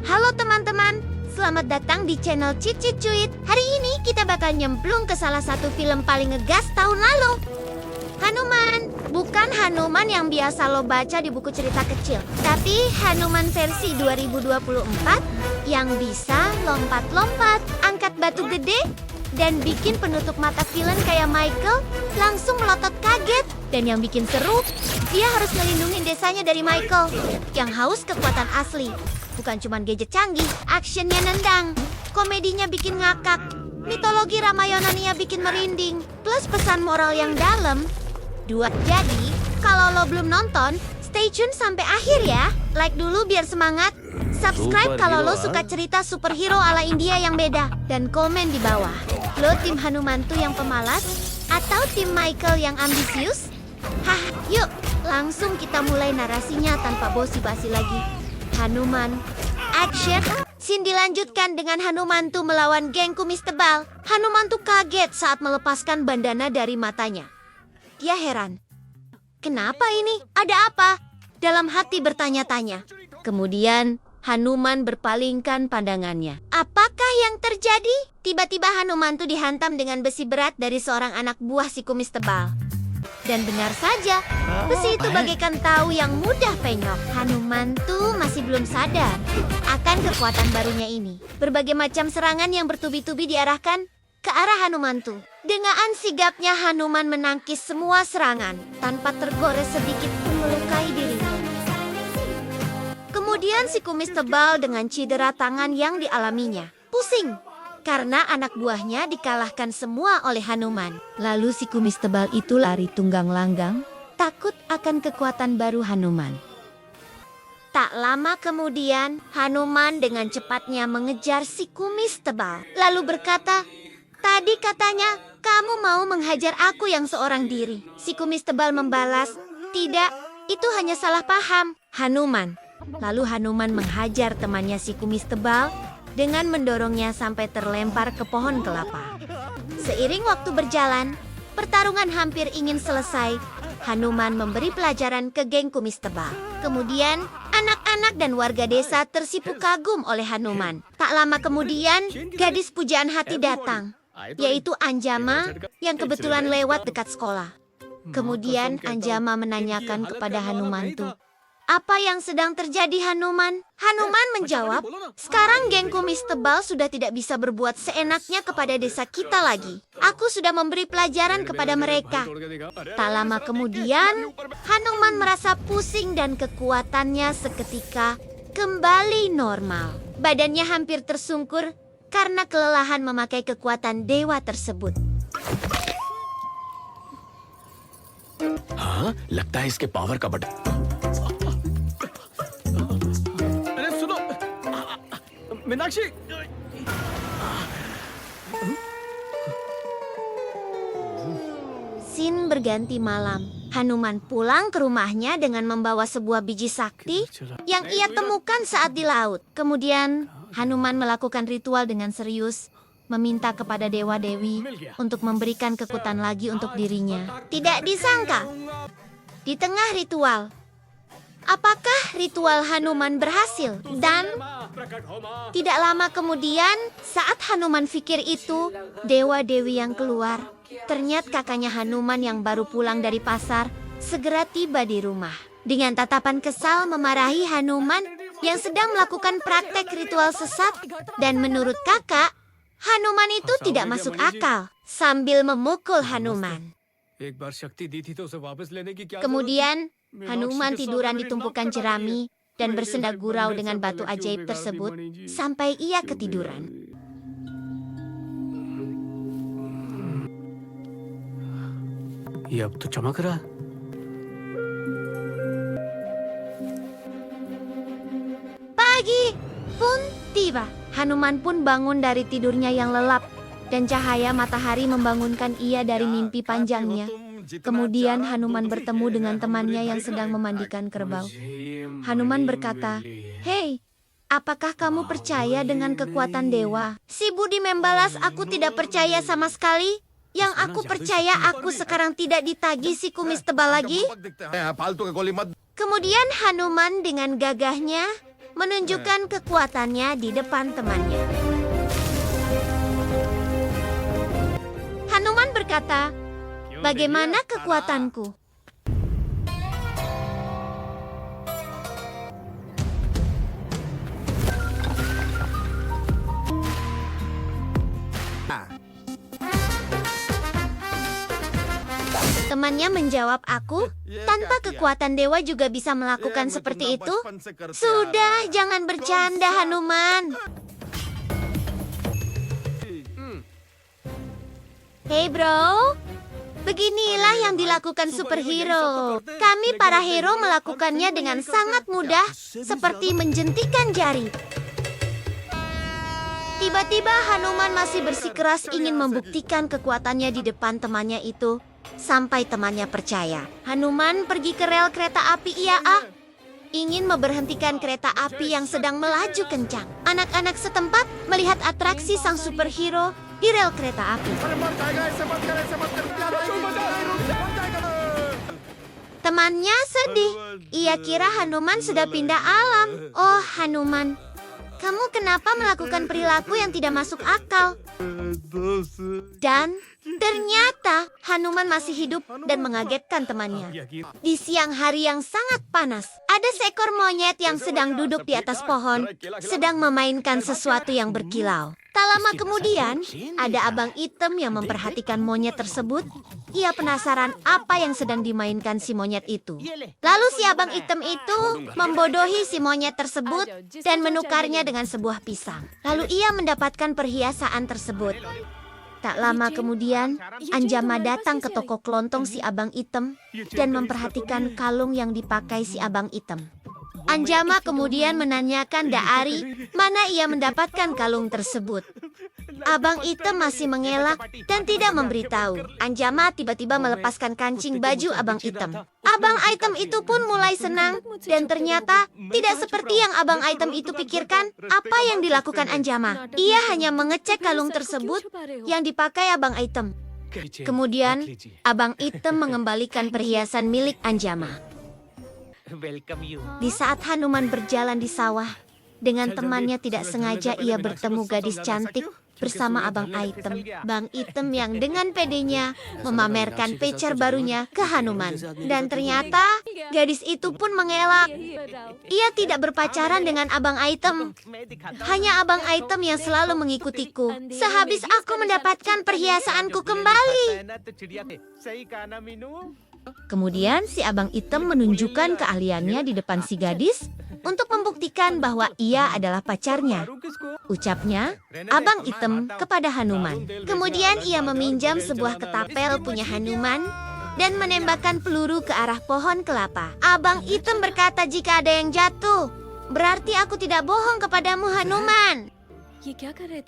Halo teman-teman, selamat datang di channel Cicit Cuit. Hari ini kita bakal nyemplung ke salah satu film paling ngegas tahun lalu. Hanuman, bukan Hanuman yang biasa lo baca di buku cerita kecil, tapi Hanuman versi 2024 yang bisa lompat-lompat, angkat batu gede, dan bikin penutup mata villain kayak Michael langsung melotot kaget. Dan yang bikin seru, dia harus ngelindungin desanya dari Michael yang haus kekuatan asli. Bukan cuma gadget canggih, actionnya nendang, komedinya bikin ngakak, mitologi Ramayana bikin merinding, plus pesan moral yang dalam. Jadi, kalau lo belum nonton, stay tune sampai akhir ya. Like dulu biar semangat. Subscribe kalau lo suka cerita superhero ala India yang beda. Dan komen di bawah. Lo tim Hanuman tuh yang pemalas? Atau tim Michael yang ambisius? Hah, yuk langsung kita mulai narasinya tanpa basi-basi lagi. Hanuman, action! Scene dilanjutkan dengan Hanuman tuh melawan geng kumis tebal. Hanuman tuh kaget saat melepaskan bandana dari matanya. Dia heran. Kenapa ini? Ada apa? Dalam hati bertanya-tanya. Kemudian Hanuman berpalingkan pandangannya. Apakah yang terjadi? Tiba-tiba Hanuman tuh dihantam dengan besi berat dari seorang anak buah si kumis tebal. Dan benar saja, besi itu bagaikan tahu yang mudah penyok. Hanuman tuh masih belum sadar akan kekuatan barunya ini. Berbagai macam serangan yang bertubi-tubi diarahkan ke arah Hanuman tuh. Dengan sigapnya Hanuman menangkis semua serangan tanpa tergores sedikit pun melukai dirinya. Kemudian si kumis tebal dengan cedera tangan yang dialaminya. Pusing karena anak buahnya dikalahkan semua oleh Hanuman. Lalu si kumis tebal itu lari tunggang langgang, takut akan kekuatan baru Hanuman. Tak lama kemudian, Hanuman dengan cepatnya mengejar si kumis tebal. Lalu berkata, "Tadi katanya kamu mau menghajar aku yang seorang diri." Si kumis tebal membalas, "Tidak, itu hanya salah paham, Hanuman." Lalu Hanuman menghajar temannya si kumis tebal dengan mendorongnya sampai terlempar ke pohon kelapa. Seiring waktu berjalan, pertarungan hampir ingin selesai. Hanuman memberi pelajaran ke geng kumis tebal. Kemudian, anak-anak dan warga desa tersipu kagum oleh Hanuman. Tak lama kemudian, gadis pujaan hati datang, yaitu Anjama yang kebetulan lewat dekat sekolah. Kemudian Anjama menanyakan kepada Hanuman tuh, "Apa yang sedang terjadi, Hanuman?" Hanuman menjawab, "Sekarang geng kumis tebal sudah tidak bisa berbuat seenaknya kepada desa kita lagi. Aku sudah memberi pelajaran kepada mereka." Tak lama kemudian, Hanuman merasa pusing dan kekuatannya seketika kembali normal. Badannya hampir tersungkur karena kelelahan memakai kekuatan dewa tersebut. हाँ, लगता है इसके पावर का बटन। अरे सुनो, Meenakshi. Scene berganti malam. Hanuman pulang ke rumahnya dengan membawa sebuah biji sakti yang ia temukan saat di laut. Kemudian Hanuman melakukan ritual dengan serius, meminta kepada dewa-dewi untuk memberikan kekuatan lagi untuk dirinya. Tidak disangka, di tengah ritual, apakah ritual Hanuman berhasil? Dan tidak lama kemudian, saat Hanuman pikir itu, dewa-dewi yang keluar. Ternyata kakaknya Hanuman yang baru pulang dari pasar segera tiba di rumah. Dengan tatapan kesal memarahi Hanuman yang sedang melakukan praktek ritual sesat. Dan menurut kakak, Hanuman itu tidak masuk akal sambil memukul Hanuman. Kemudian Hanuman tiduran di tumpukan jerami dan bersenda gurau dengan batu ajaib tersebut sampai ia ketiduran. ये अब तो चमक रहा। Pagi pun tiba. Hanuman pun bangun dari tidurnya yang lelap dan cahaya matahari membangunkan ia dari mimpi panjangnya. Kemudian Hanuman bertemu dengan temannya yang sedang memandikan kerbau. Hanuman berkata, "Hei, apakah kamu percaya dengan kekuatan dewa?" Si Budi membalas, "Aku tidak percaya sama sekali. Yang aku percaya aku sekarang tidak ditagih si kumis tebal lagi." Kemudian Hanuman dengan gagahnya menunjukkan kekuatannya di depan temannya. Hanuman berkata, "Bagaimana kekuatanku?" Temannya menjawab, "Aku tanpa kekuatan dewa juga bisa melakukan seperti itu." Sudah, jangan bercanda, Hanuman. Hei bro, beginilah yang dilakukan superhero. Kami para hero melakukannya dengan sangat mudah, seperti menjentikan jari. Tiba-tiba Hanuman masih bersikeras ingin membuktikan kekuatannya di depan temannya itu, sampai temannya percaya. Hanuman pergi ke rel kereta api IAA, ingin memberhentikan kereta api yang sedang melaju kencang. Anak-anak setempat melihat atraksi sang superhero di rel kereta api. Temannya sedih. Ia kira Hanuman sudah pindah alam. Oh Hanuman, kamu kenapa melakukan perilaku yang tidak masuk akal? Dan ternyata Hanuman masih hidup dan mengagetkan temannya. Di siang hari yang sangat panas, ada seekor monyet yang sedang duduk di atas pohon, sedang memainkan sesuatu yang berkilau. Tak lama kemudian, ada abang hitam yang memperhatikan monyet tersebut. Ia penasaran apa yang sedang dimainkan si monyet itu. Lalu si abang hitam itu membodohi si monyet tersebut dan menukarnya dengan sebuah pisang. Lalu ia mendapatkan perhiasan tersebut. Tak lama kemudian, Anjama datang ke toko kelontong si abang hitam dan memperhatikan kalung yang dipakai si abang hitam. Anjama kemudian menanyakan Daari mana ia mendapatkan kalung tersebut. Abang hitam masih mengelak dan tidak memberitahu. Anjama tiba-tiba melepaskan kancing baju abang hitam. Abang hitam itu pun mulai senang dan ternyata tidak seperti yang abang hitam itu pikirkan. Apa yang dilakukan Anjama? Ia hanya mengecek kalung tersebut yang dipakai abang hitam. Kemudian abang hitam mengembalikan perhiasan milik Anjama. Di saat Hanuman berjalan di sawah, dengan temannya tidak sengaja ia bertemu gadis cantik bersama abang hitam. Bang hitam yang dengan pedenya memamerkan pacar barunya ke Hanuman. Dan ternyata gadis itu pun mengelak. Ia tidak berpacaran dengan abang hitam. Hanya abang hitam yang selalu mengikutiku. Sehabis aku mendapatkan perhiasanku kembali. Kemudian si abang hitam menunjukkan keahliannya di depan si gadis untuk membuktikan bahwa ia adalah pacarnya. Ucapnya, abang hitam kepada Hanuman. Kemudian ia meminjam sebuah ketapel punya Hanuman dan menembakkan peluru ke arah pohon kelapa. Abang hitam berkata, "Jika ada yang jatuh, berarti aku tidak bohong kepadamu Hanuman."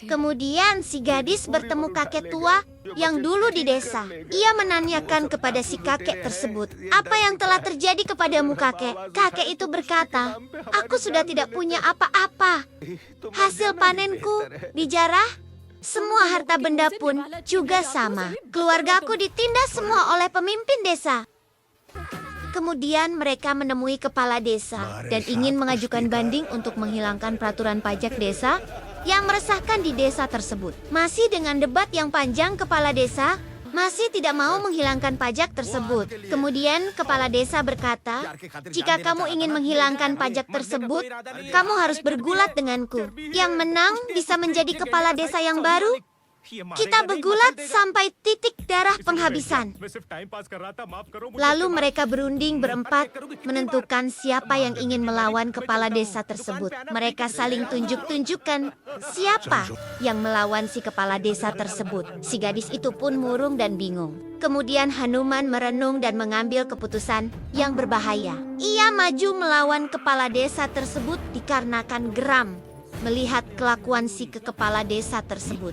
Kemudian si gadis bertemu kakek tua yang dulu di desa. Ia menanyakan kepada si kakek tersebut, "Apa yang telah terjadi kepadamu kakek?" Kakek itu berkata, "Aku sudah tidak punya apa-apa. Hasil panenku dijarah, semua harta benda pun juga sama. Keluargaku ditindas semua oleh pemimpin desa." Kemudian mereka menemui kepala desa dan ingin mengajukan banding untuk menghilangkan peraturan pajak desa yang meresahkan di desa tersebut. Masih dengan debat yang panjang, kepala desa masih tidak mau menghilangkan pajak tersebut. Kemudian kepala desa berkata, "Jika kamu ingin menghilangkan pajak tersebut, kamu harus bergulat denganku. Yang menang bisa menjadi kepala desa yang baru. Kita bergulat sampai titik darah penghabisan." Lalu mereka berunding berempat menentukan siapa yang ingin melawan kepala desa tersebut. Mereka saling tunjuk-tunjukkan siapa yang melawan si kepala desa tersebut. Si gadis itu pun murung dan bingung. Kemudian Hanuman merenung dan mengambil keputusan yang berbahaya. Ia maju melawan kepala desa tersebut dikarenakan geram melihat kelakuan si kepala desa tersebut.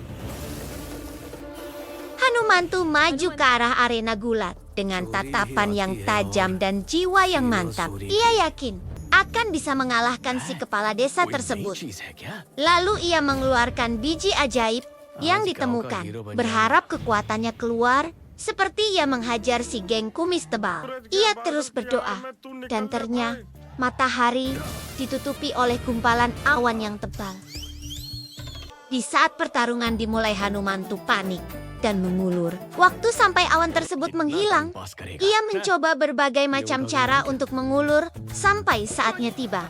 Hanuman tuh maju ke arah arena gulat dengan tatapan yang tajam dan jiwa yang mantap. Ia yakin akan bisa mengalahkan si kepala desa tersebut. Lalu ia mengeluarkan biji ajaib yang ditemukan, berharap kekuatannya keluar seperti ia menghajar si geng kumis tebal. Ia terus berdoa dan ternyata Matahari ditutupi oleh gumpalan awan yang tebal. Di saat pertarungan dimulai, Hanuman tuh panik dan mengulur. Waktu sampai awan tersebut menghilang, ia mencoba berbagai macam cara untuk mengulur sampai saatnya tiba.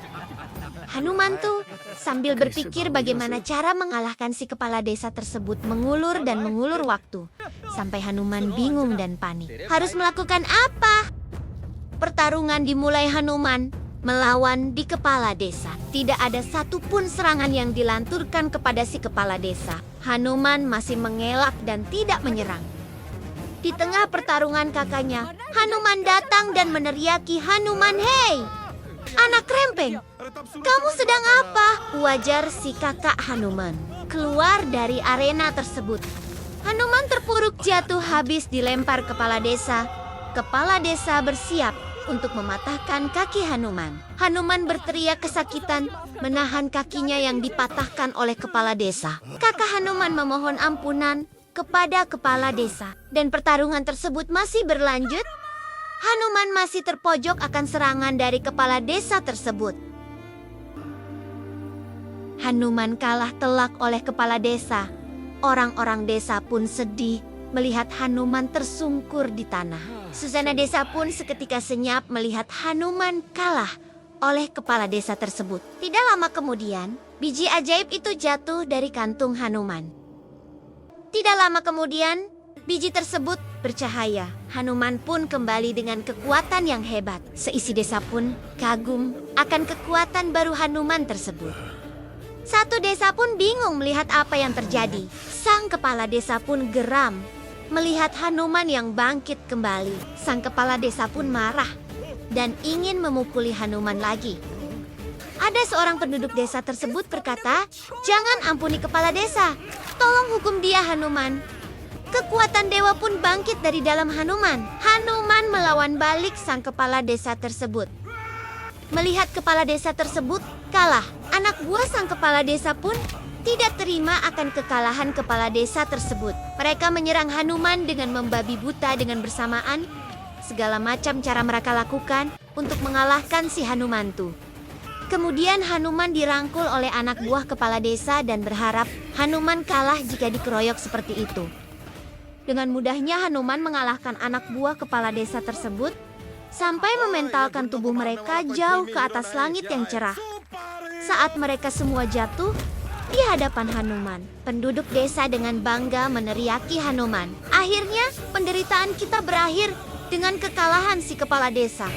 Hanuman tuh sambil berpikir bagaimana cara mengalahkan si kepala desa tersebut, mengulur dan mengulur waktu. Sampai Hanuman bingung dan panik. Harus melakukan apa? Pertarungan dimulai. Hanuman melawan di kepala desa. Tidak ada satupun serangan yang dilanturkan kepada si kepala desa. Hanuman masih mengelak dan tidak menyerang. Di tengah pertarungan kakaknya, Hanuman datang dan meneriaki, "Hanuman, hei! Anak rempeng, kamu sedang apa?" Wajar si kakak Hanuman keluar dari arena tersebut. Hanuman terpuruk jatuh habis dilempar kepala desa. Kepala desa bersiap untuk mematahkan kaki Hanuman. Hanuman berteriak kesakitan, menahan kakinya yang dipatahkan oleh kepala desa. Kakak Hanuman memohon ampunan kepada kepala desa. Dan pertarungan tersebut masih berlanjut. Hanuman masih terpojok akan serangan dari kepala desa tersebut. Hanuman kalah telak oleh kepala desa. Orang-orang desa pun sedih melihat Hanuman tersungkur di tanah. Susana desa pun seketika senyap melihat Hanuman kalah oleh kepala desa tersebut. Tidak lama kemudian, biji ajaib itu jatuh dari kantung Hanuman. Tidak lama kemudian, biji tersebut bercahaya. Hanuman pun kembali dengan kekuatan yang hebat. Seisi desa pun kagum akan kekuatan baru Hanuman tersebut. Satu desa pun bingung melihat apa yang terjadi. Sang kepala desa pun geram melihat Hanuman yang bangkit kembali. Sang kepala desa pun marah dan ingin memukuli Hanuman lagi. Ada seorang penduduk desa tersebut berkata, "Jangan ampuni kepala desa, tolong hukum dia, Hanuman." Kekuatan dewa pun bangkit dari dalam Hanuman. Hanuman melawan balik sang kepala desa tersebut. Melihat kepala desa tersebut kalah, anak buah sang kepala desa pun tidak terima akan kekalahan kepala desa tersebut. Mereka menyerang Hanuman dengan membabi buta dengan bersamaan. Segala macam cara mereka lakukan untuk mengalahkan si Hanuman tuh. Kemudian Hanuman dirangkul oleh anak buah kepala desa dan berharap Hanuman kalah jika dikeroyok seperti itu. Dengan mudahnya Hanuman mengalahkan anak buah kepala desa tersebut sampai mementalkan tubuh mereka jauh ke atas langit yang cerah. Saat mereka semua jatuh di hadapan Hanuman, penduduk desa dengan bangga meneriaki Hanuman. Akhirnya penderitaan kita berakhir dengan kekalahan si kepala desa.